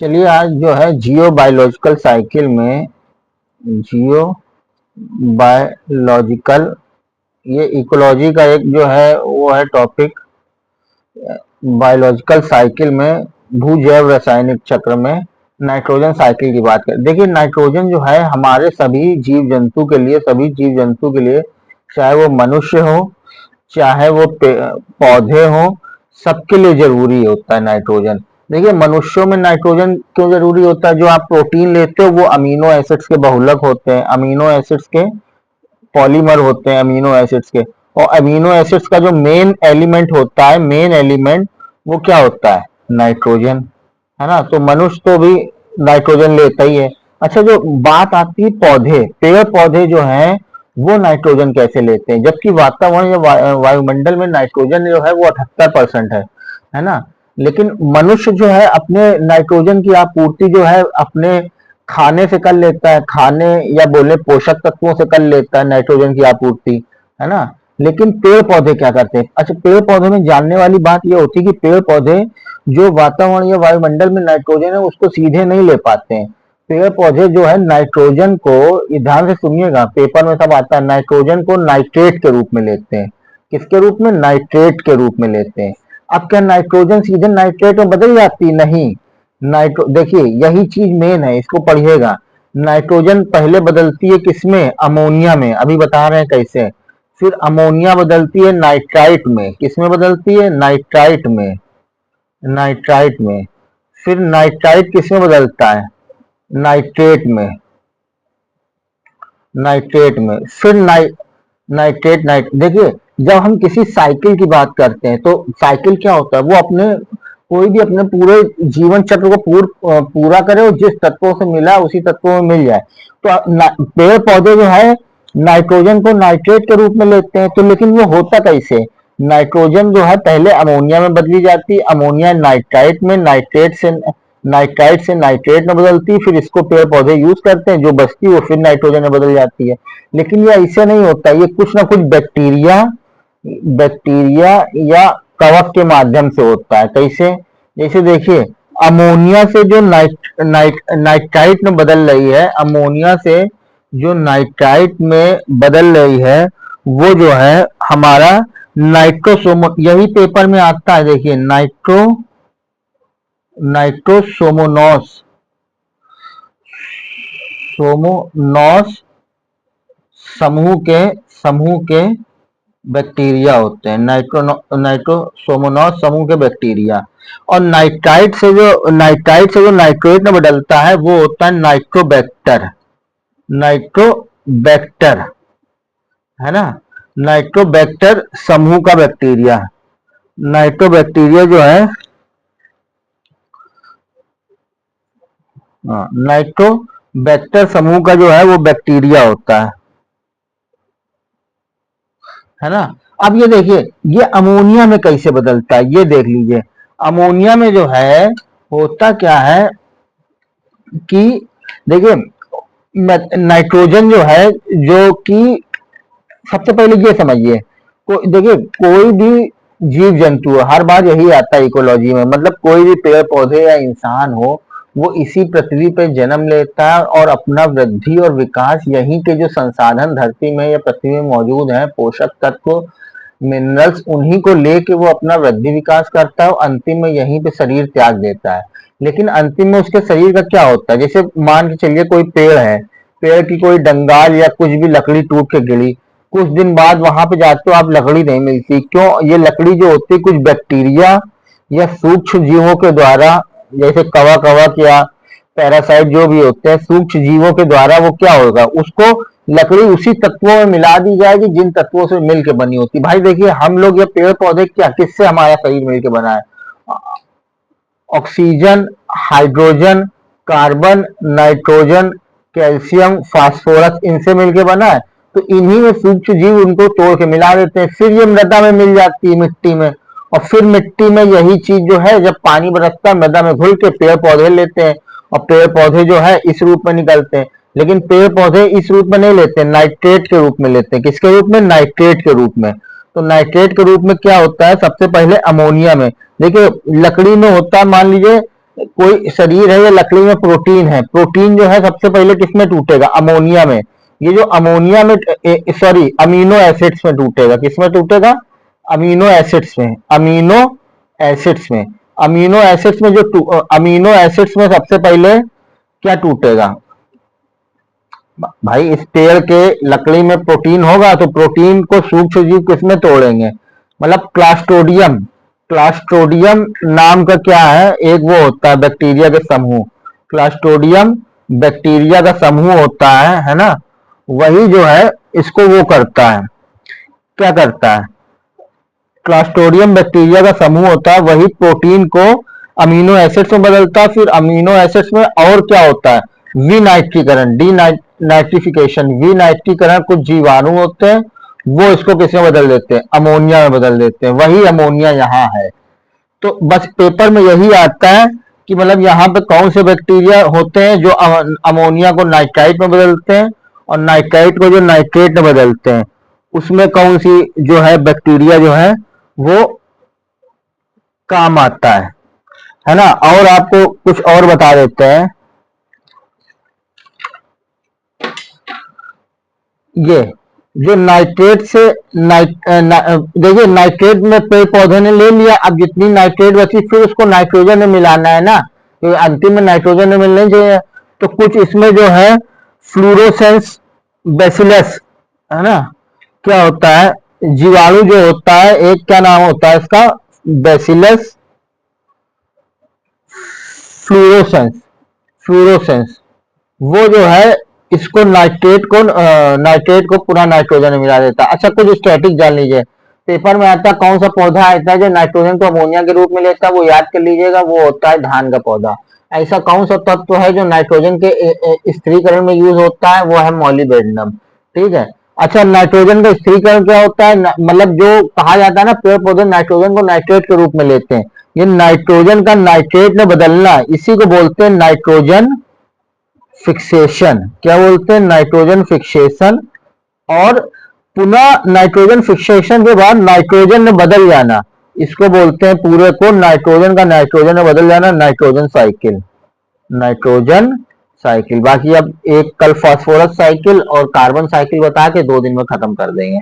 चलिए आज जो है जियो बायोलॉजिकल साइकिल में जियो बायोलॉजिकल ये इकोलॉजी का एक जो है वो है टॉपिक। बायोलॉजिकल साइकिल में भूजैव रासायनिक चक्र में नाइट्रोजन साइकिल की बात करें। देखिए नाइट्रोजन जो है हमारे सभी जीव जंतु के लिए चाहे वो मनुष्य हो चाहे वो पौधे हो, सबके लिए जरूरी होता है नाइट्रोजन। देखिए मनुष्यों में नाइट्रोजन क्यों जरूरी होता है? जो आप प्रोटीन लेते हो वो अमीनो एसिड्स के बहुलक होते हैं, अमीनो एसिड्स के पॉलीमर होते हैं अमीनो एसिड्स के। और अमीनो एसिड्स का जो मेन एलिमेंट होता है, मेन एलिमेंट वो क्या होता है? नाइट्रोजन, है ना। तो मनुष्य तो भी नाइट्रोजन लेता ही है। अच्छा, जो बात आती है पौधे, पेड़ पौधे जो हैं वो नाइट्रोजन कैसे लेते हैं? जबकि वातावरण या वायुमंडल में नाइट्रोजन जो है वो 78% है ना। लेकिन मनुष्य जो है अपने नाइट्रोजन की आपूर्ति जो है अपने खाने से कर लेता है, खाने या बोले पोषक तत्वों से कर लेता है नाइट्रोजन की आपूर्ति, है ना। लेकिन पेड़ पौधे क्या करते हैं? अच्छा, पेड़ पौधे में जानने वाली बात यह होती है कि पेड़ पौधे जो वातावरण या वायुमंडल में नाइट्रोजन है उसको सीधे नहीं ले पाते हैं। पेड़ पौधे जो है नाइट्रोजन को, ये ध्यान से सुनिएगा, पेपर में सब आता है, नाइट्रोजन को नाइट्रेट के रूप में लेते हैं। किसके रूप में? नाइट्रेट के रूप में लेते हैं। अब क्या नाइट्रोजन सीधे नाइट्रेट में बदल जाती? नहीं। नाइट्रो देखिए यही चीज मेन है, इसको पढ़िएगा। नाइट्रोजन पहले बदलती है किसमें? अमोनिया में। अभी बता रहे हैं कैसे। फिर अमोनिया बदलती है नाइट्राइट में। किसमें बदलती है? नाइट्राइट में। नाइट्राइट में। फिर नाइट्राइट किसमें बदलता है? नाइट्रेट में। नाइट्रेट में। फिर नाइट्रेट देखिए, जब हम किसी साइकिल की बात करते हैं तो साइकिल क्या होता है? वो अपने कोई भी अपने पूरे जीवन चक्र को पूरा करे और जिस तत्वों से मिला उसी तत्वों में मिल जाए। तो पेड़ पौधे जो है नाइट्रोजन को नाइट्रेट के रूप में लेते हैं। तो लेकिन वो होता कैसे? नाइट्रोजन जो है पहले अमोनिया में बदली जाती है, अमोनिया नाइट्राइट में, नाइट्राइट से नाइट्रेट में बदलती है, फिर इसको पेड़ पौधे यूज करते हैं, जो बचती है वो फिर नाइट्रोजन में बदल जाती है। लेकिन ये ऐसे नहीं होता, ये कुछ ना कुछ बैक्टीरिया बैक्टीरिया या कवक के माध्यम से होता है। कैसे? जैसे देखिए, अमोनिया से जो नाइट्राइट में बदल रही है, अमोनिया से जो नाइट्राइट में बदल रही है वो जो है हमारा नाइट्रोसोमो, यही पेपर में आता है। देखिए नाइट्रोसोमोनॉस सोमोनॉस समूह के बैक्टीरिया होते हैं। नाइट्रोसोमोनॉस समूह के बैक्टीरिया। और नाइट्राइट से जो नाइट्रेट में बदलता है वो होता है नाइट्रोबैक्टर। नाइट्रोबैक्टर, है ना। नाइट्रोबैक्टर समूह का बैक्टीरिया। नाइट्रोबैक्टीरिया जो है, नाइट्रोबैक्टर समूह का जो है वो बैक्टीरिया होता है ना। अब ये देखिए, ये अमोनिया में कैसे बदलता है ये देख लीजिए। अमोनिया में जो है होता क्या है कि देखिए, नाइट्रोजन जो है, जो कि सबसे पहले ये समझिए, देखिए कोई भी जीव जंतु है, हर बार यही आता है इकोलॉजी में, मतलब कोई भी पेड़ पौधे या इंसान हो, वो इसी पृथ्वी पे जन्म लेता है और अपना वृद्धि और विकास यहीं के जो संसाधन धरती में या पृथ्वी में मौजूद हैं, पोषक तत्व, मिनरल्स, उन्हीं को लेके वो अपना वृद्धि विकास करता है और अंतिम में यहीं पे शरीर त्याग देता है। लेकिन अंतिम में उसके शरीर का क्या होता है? जैसे मान के चलिए कोई पेड़ है, पेड़ की कोई डंगाल या कुछ भी लकड़ी टूट के गिरी, कुछ दिन बाद वहां पे जाते हो आप, लकड़ी नहीं मिलती। क्यों? ये लकड़ी जो होती है कुछ बैक्टीरिया या सूक्ष्म जीवों के द्वारा, जैसे कवक कवक या पैरासाइट जो भी होते हैं, सूक्ष्म जीवों के द्वारा वो क्या होगा, उसको लकड़ी उसी तत्वों में मिला दी जाएगी जिन तत्वों से मिलके बनी होती। भाई देखिए, हम लोग ये पेड़ पौधे क्या, किससे हमारा शरीर मिलके बना है? Oxygen, hydrogen, carbon, nitrogen, calcium, phosphorus, इनसे मिलके बना है। तो इन्हीं में सूक्ष्म जीव उनको तोड़ के मिला देते हैं, फिर ये मृदा में मिल जाती है, मिट्टी में। और फिर मिट्टी में यही चीज जो है जब पानी बरसता है मृदा में घुल के पेड़ पौधे लेते हैं, और पेड़ पौधे जो है इस रूप में निकलते हैं। लेकिन पेड़ पौधे इस रूप में नहीं लेते, नाइट्रेट के रूप में लेते हैं। किसके रूप में? नाइट्रेट के रूप में। तो नाइट्रेट के रूप में क्या होता है? सबसे पहले अमोनिया में, देखिए लकड़ी में होता है, मान लीजिए कोई शरीर है या लकड़ी में प्रोटीन है, प्रोटीन जो है सबसे पहले किसमें टूटेगा? अमोनिया में। ये जो अमोनिया में, सॉरी, अमीनो एसिड्स में टूटेगा। किसमें टूटेगा? अमीनो एसिड्स में। अमीनो एसिड्स में। अमीनो एसिड्स में जो अमीनो एसिड्स में सबसे पहले क्या टूटेगा? भाई इस पेड़ के लकड़ी में प्रोटीन होगा तो प्रोटीन को सूक्ष्म जीव किसमें तोड़ेंगे? मतलब क्लास्ट्रोडियम। क्लास्ट्रोडियम नाम का क्या है? एक वो होता है बैक्टीरिया के समूह। क्लास्ट्रोडियम बैक्टीरिया का समूह होता है ना? वही जो है इसको वो करता है, क्या करता है? क्लास्ट्रोडियम बैक्टीरिया का समूह होता है, वही प्रोटीन को अमीनो एसिड्स में बदलता है। फिर अमीनो एसिड्स में और क्या होता है? विनाइट्रीकरण, डी नाइट्रिफिकेशन। विनाइट्रीकरण, कुछ जीवाणु होते हैं वो इसको किसमें बदल देते हैं? अमोनिया में बदल देते हैं। वही अमोनिया यहाँ है। तो बस पेपर में यही आता है कि मतलब यहाँ पे कौन से बैक्टीरिया होते हैं जो अमोनिया को नाइट्राइट में बदलते हैं और नाइट्राइट को जो नाइट्रेट में बदलते हैं, उसमें कौन सी जो है बैक्टीरिया जो है वो काम आता है ना? और आपको कुछ और बता देते हैं। ये जो नाइट्रेट से देखिए, नाइट्रेट में पेड़ पौधे ने ले लिया, अब जितनी नाइट्रेट बची फिर उसको नाइट्रोजन में मिलाना है ना, तो अंतिम में नाइट्रोजन में मिलने चाहिए। तो कुछ इसमें जो है फ्लोरोसेंस बैसिलस, है ना, क्या होता है? जीवाणु जो होता है, एक क्या नाम होता है इसका? Bacillus fluorescence. फ्लोरोसेंस वो जो है इसको नाइट्रेट को पूरा नाइट्रोजन में मिला देता है। अच्छा, कुछ स्टैटिक जान लीजिए। पेपर में आता है कौन सा पौधा आता है जो नाइट्रोजन को अमोनिया के रूप में लेता है? वो याद कर लीजिएगा, वो होता है धान का पौधा। ऐसा कौन सा तत्व है जो नाइट्रोजन के स्थिरीकरण में यूज होता है? वो है मॉलिबेडनम। ठीक है। अच्छा, नाइट्रोजन का स्थिरीकरण क्या होता है? मतलब जो कहा जाता है ना, पेड़ पौधे नाइट्रोजन को नाइट्रेट के रूप में लेते हैं, ये नाइट्रोजन का नाइट्रेट में बदलना, इसी को बोलते हैं नाइट्रोजन फिक्सेशन। क्या बोलते हैं? Nitrogen fixation. और पुनः नाइट्रोजन फिक्सेशन के बाद नाइट्रोजन में बदल जाना, इसको बोलते हैं, पूरे को नाइट्रोजन का नाइट्रोजन में बदल जाना, नाइट्रोजन साइकिल। Nitrogen cycle. बाकी अब एक कल फास्फोरस साइकिल और कार्बन साइकिल बता के 2 दिन में खत्म कर देंगे।